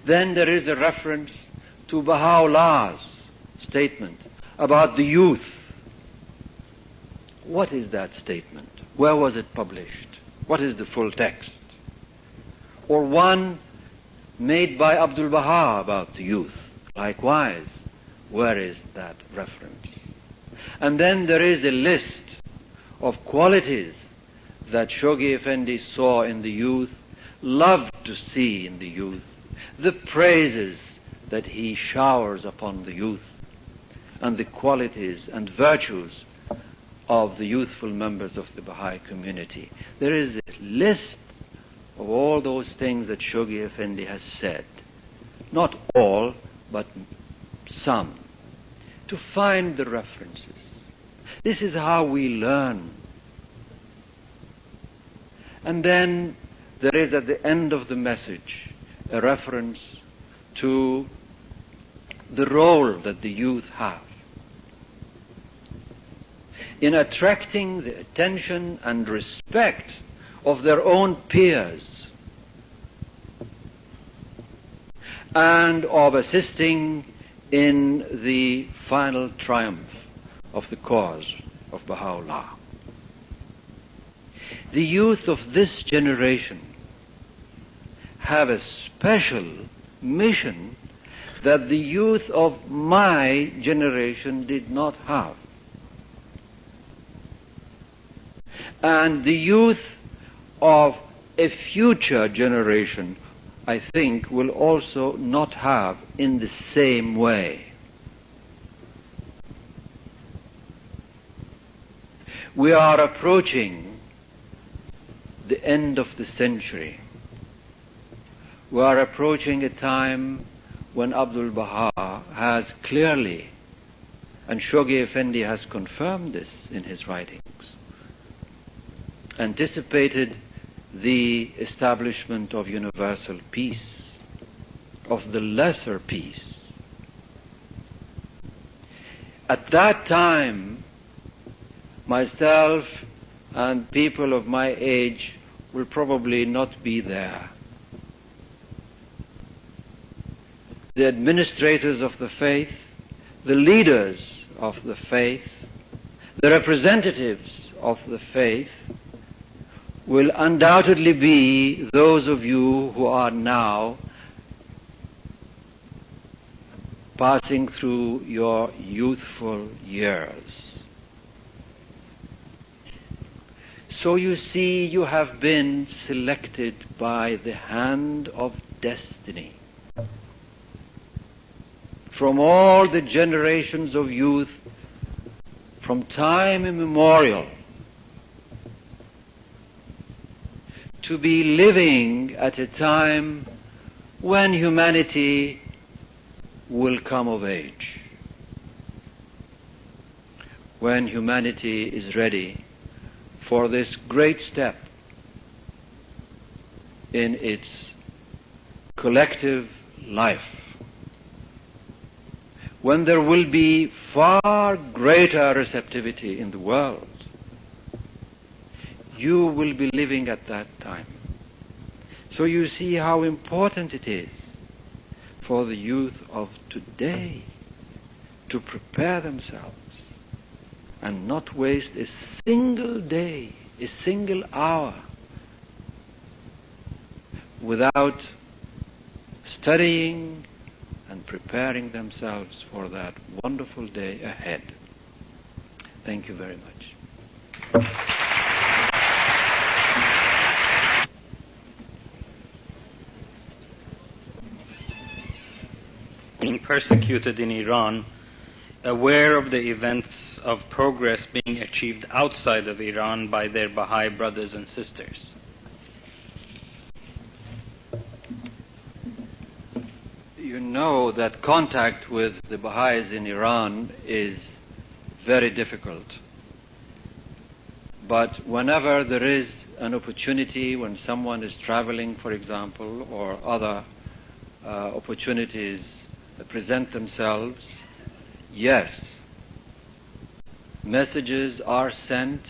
Then there is a reference to Baha'u'llah's statement about the youth. What is that statement? Where was it published? What is the full text? Or one made by Abdul Baha about the youth. Likewise, where is that reference? And then there is a list of qualities that Shoghi Effendi saw in the youth, loved to see in the youth, the praises that he showers upon the youth, and the qualities and virtues of the youthful members of the Baha'i community. There is a list of all those things that Shoghi Effendi has said. Not all, but some. To find the references. This is how we learn. And then there is at the end of the message a reference to the role that the youth have in attracting the attention and respect of their own peers and of assisting in the final triumph of the cause of Baha'u'llah. The youth of this generation have a special mission that the youth of my generation did not have. And the youth of a future generation, I think, will also not have in the same way. We are approaching the end of the century. We are approaching a time when Abdul Baha has clearly, and Shoghi Effendi has confirmed this in his writings, anticipated the establishment of universal peace, of the lesser peace. At that time, myself and people of my age will probably not be there. The administrators of the faith, the leaders of the faith, the representatives of the faith will undoubtedly be those of you who are now passing through your youthful years. So you see, you have been selected by the hand of destiny. From all the generations of youth, from time immemorial, to be living at a time when humanity will come of age, when humanity is ready for this great step in its collective life, when there will be far greater receptivity in the world you will be living at that time. So you see how important it is for the youth of today to prepare themselves and not waste a single day, a single hour without studying and preparing themselves for that wonderful day ahead. Thank you very much. Being persecuted in Iran, aware of the events of progress being achieved outside of Iran by their Baha'i brothers and sisters. You know that contact with the Baha'is in Iran is very difficult. But whenever there is an opportunity, when someone is traveling, for example, or other opportunities present themselves, yes, messages are sent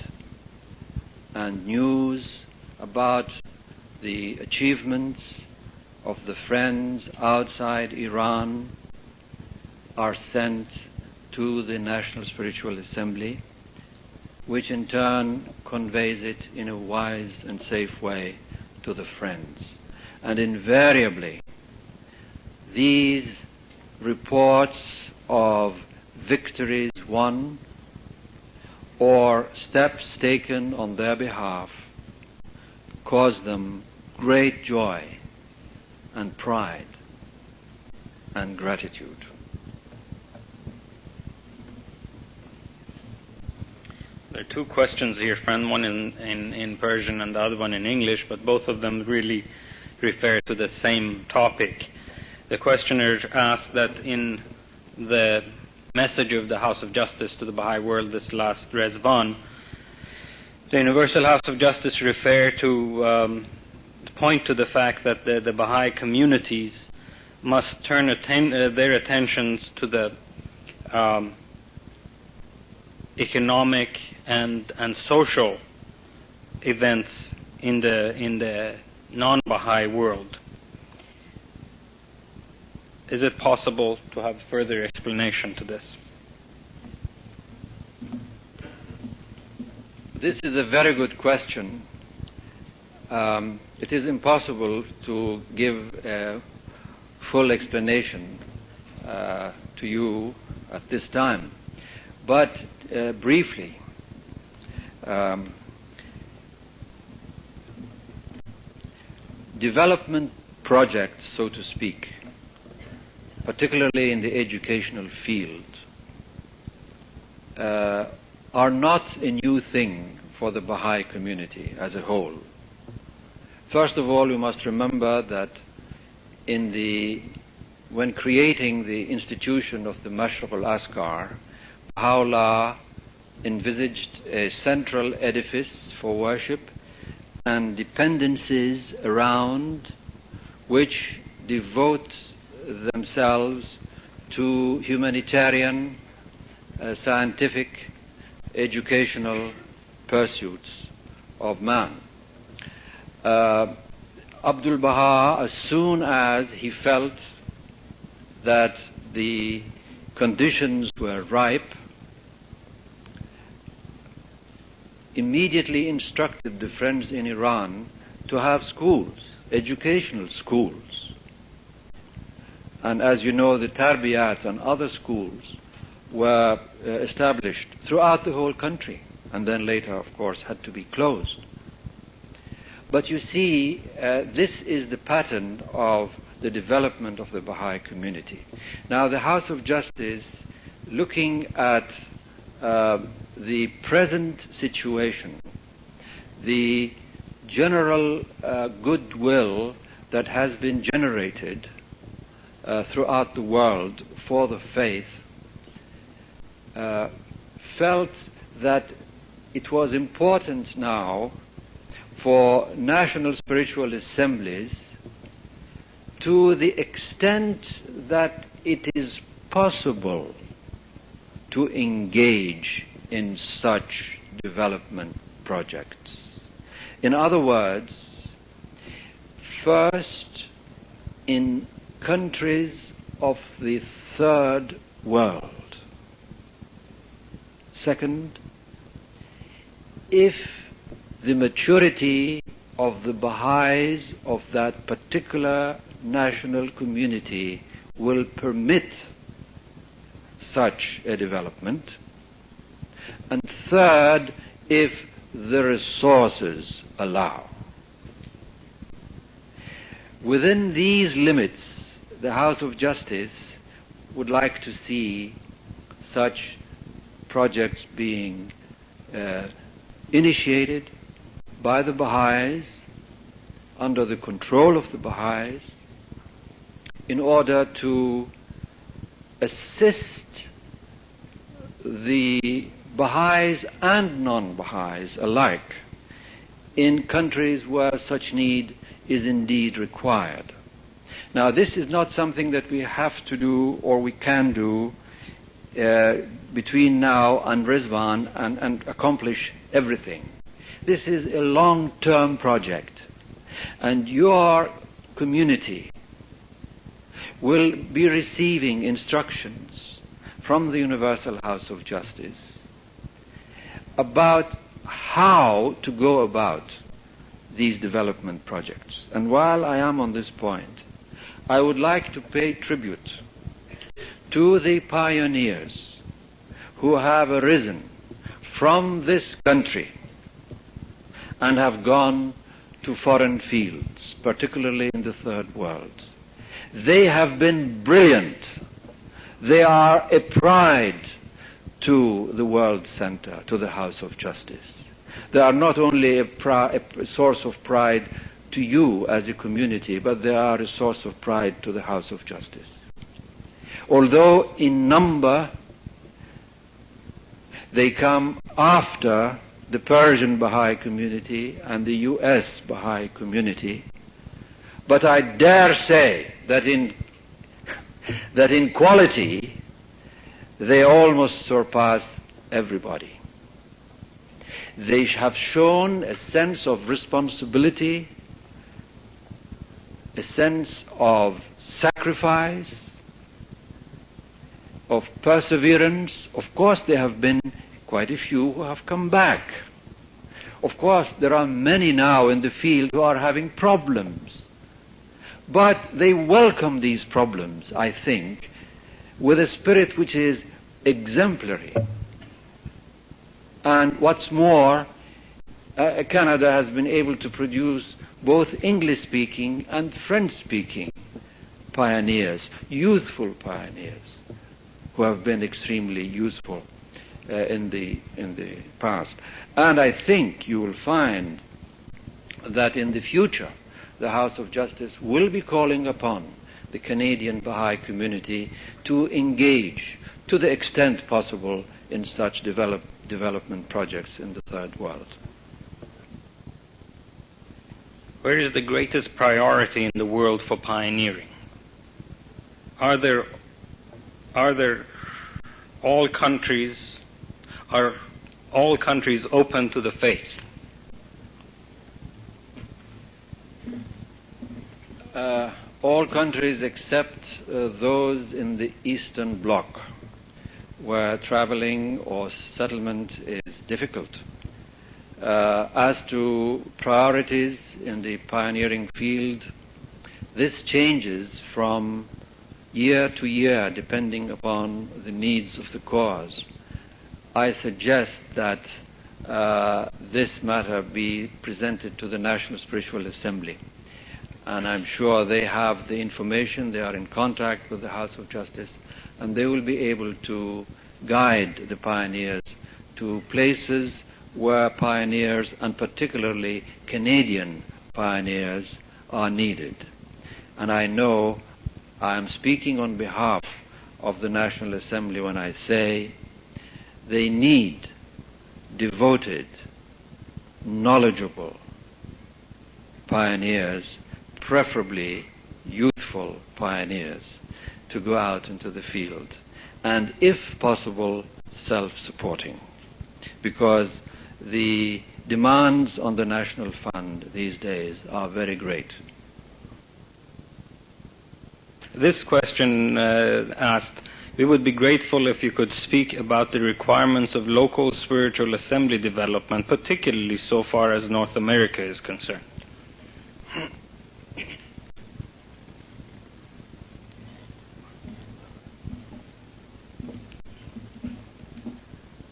and news about the achievements of the friends outside Iran are sent to the National Spiritual Assembly, which in turn conveys it in a wise and safe way to the friends. And invariably, these reports of victories won or steps taken on their behalf cause them great joy and pride and gratitude. There are two questions here, friend, one in Persian and the other one in English, but both of them really refer to the same topic. The questioner asked that in the message of the House of Justice to the Baha'i world this last Rezvan, the Universal House of Justice referred to point to the fact that the Baha'i communities must turn their attentions to the economic and social events in the non-Baha'i world. Is it possible to have further explanation to this? This is a very good question. It is impossible to give a full explanation to you at this time. But briefly, development projects, so to speak, particularly in the educational field, are not a new thing for the Baha'i community as a whole. First of all, we must remember that when creating the institution of the Mashraq al-Askar, Baha'u'llah envisaged a central edifice for worship and dependencies around which devote themselves to humanitarian, scientific, educational pursuits of man. Abdul Baha, as soon as he felt that the conditions were ripe, immediately instructed the friends in Iran to have schools, educational schools. And as you know, the tarbiyat and other schools were established throughout the whole country, and then later, of course, had to be closed. But you see, this is the pattern of the development of the Baha'i community. Now, the House of Justice, looking at the present situation, the general goodwill that has been generated throughout the world for the faith, felt that it was important now for national spiritual assemblies, to the extent that it is possible, to engage in such development projects. In other words, first, in countries of the third world. Second, if the maturity of the Baha'is of that particular national community will permit such a development. And third, if the resources allow. Within these limits, the House of Justice would like to see such projects being initiated by the Baha'is, under the control of the Baha'is, in order to assist the Baha'is and non-Baha'is alike in countries where such need is indeed required. Now, this is not something that we have to do or we can do between now and Rizwan and accomplish everything. This is a long-term project, and your community will be receiving instructions from the Universal House of Justice about how to go about these development projects. And while I am on this point, I would like to pay tribute to the pioneers who have arisen from this country and have gone to foreign fields, particularly in the third world. They have been brilliant. They are a pride to the World Center, to the House of Justice. They are not only a source of pride to you as a community, but they are a source of pride to the House of Justice. Although in number they come after the Persian Baha'i community and the US Baha'i community, but I dare say that in quality they almost surpass everybody. They have shown a sense of responsibility, a sense of sacrifice, of perseverance. Of course, there have been quite a few who have come back. Of course, there are many now in the field who are having problems. But they welcome these problems, I think, with a spirit which is exemplary. And what's more, Canada has been able to produce both English-speaking and French-speaking pioneers, youthful pioneers, who have been extremely useful in the past. And I think you will find that in the future the House of Justice will be calling upon the Canadian Baha'i community to engage to the extent possible in such development projects in the third world. Where is the greatest priority in the world for pioneering? Are all countries open to the faith? All countries except those in the Eastern Bloc, where traveling or settlement is difficult. As to priorities in the pioneering field, this changes from year to year depending upon the needs of the cause. I suggest that this matter be presented to the National Spiritual Assembly, and I'm sure they have the information, they are in contact with the House of Justice, and they will be able to guide the pioneers to places where pioneers, and particularly Canadian pioneers, are needed. And I know I am speaking on behalf of the National Assembly when I say they need devoted, knowledgeable pioneers, preferably youthful pioneers, to go out into the field, and if possible, self-supporting, because the demands on the National Fund these days are very great. This question asked, we would be grateful if you could speak about the requirements of local spiritual assembly development, particularly so far as North America is concerned.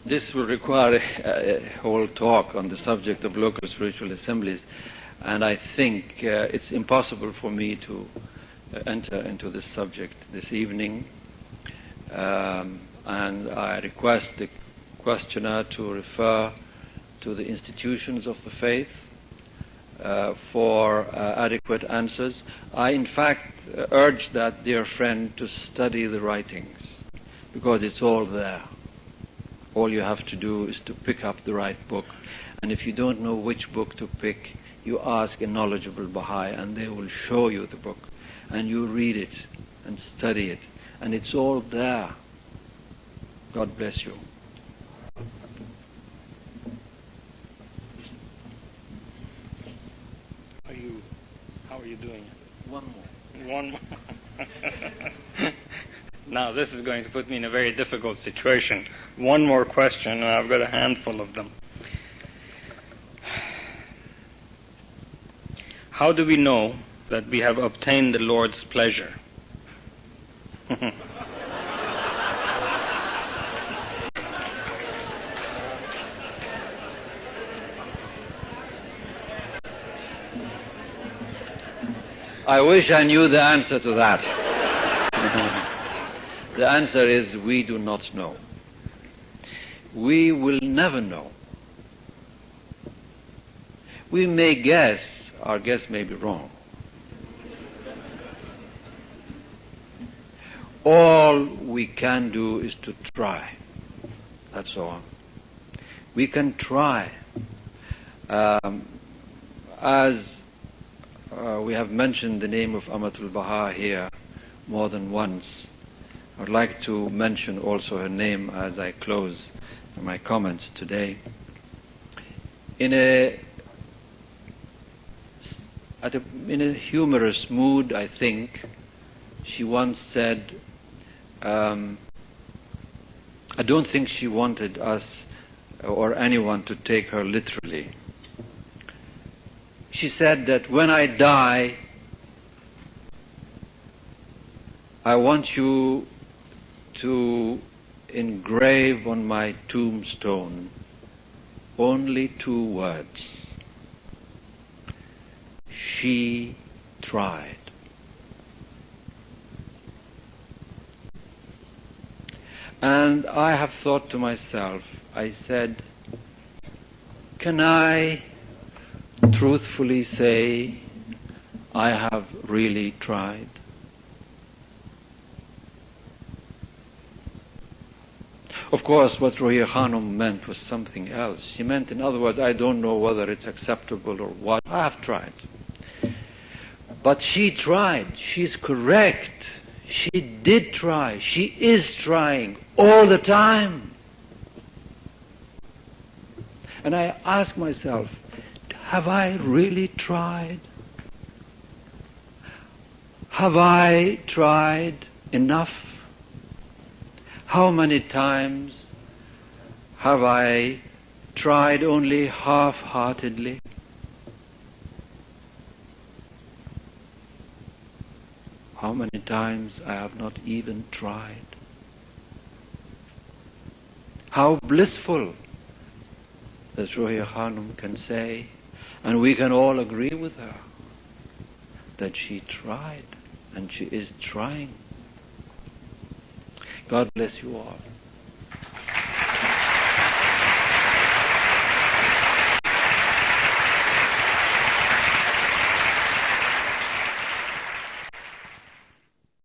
This will require a whole talk on the subject of local spiritual assemblies, and I think it's impossible for me to enter into this subject this evening. And I request the questioner to refer to the institutions of the faith for adequate answers. I, in fact, urge that dear friend to study the writings, because it's all there. All you have to do is to pick up the right book. And if you don't know which book to pick, you ask a knowledgeable Baha'i and they will show you the book. And you read it and study it. And it's all there. God bless you. How are you doing? One more. One more. Now this is going to put me in a very difficult situation. One more question, and I've got a handful of them. How do we know that we have obtained the Lord's pleasure? I wish I knew the answer to that. The answer is we do not know. We will never know. We may guess, our guess may be wrong. All we can do is to try. That's all. We can try. As we have mentioned the name of Amatul Baha here more than once, I would like to mention also her name as I close my comments today. In a humorous mood, I think, she once said, I don't think she wanted us or anyone to take her literally. She said that when I die, I want you to engrave on my tombstone only 2 words. She tried. And I have thought to myself, I said, can I truthfully say I have really tried? Of course, what Ruhiya Khanum meant was something else. She meant, in other words, I don't know whether it's acceptable or what. I have tried. But she tried. She's correct. She did try. She is trying all the time. And I ask myself, have I really tried? Have I tried enough? How many times have I tried only half-heartedly? How many times I have not even tried? How blissful that Ruhiya Khanum can say, and we can all agree with her, that she tried, and she is trying. God bless you all.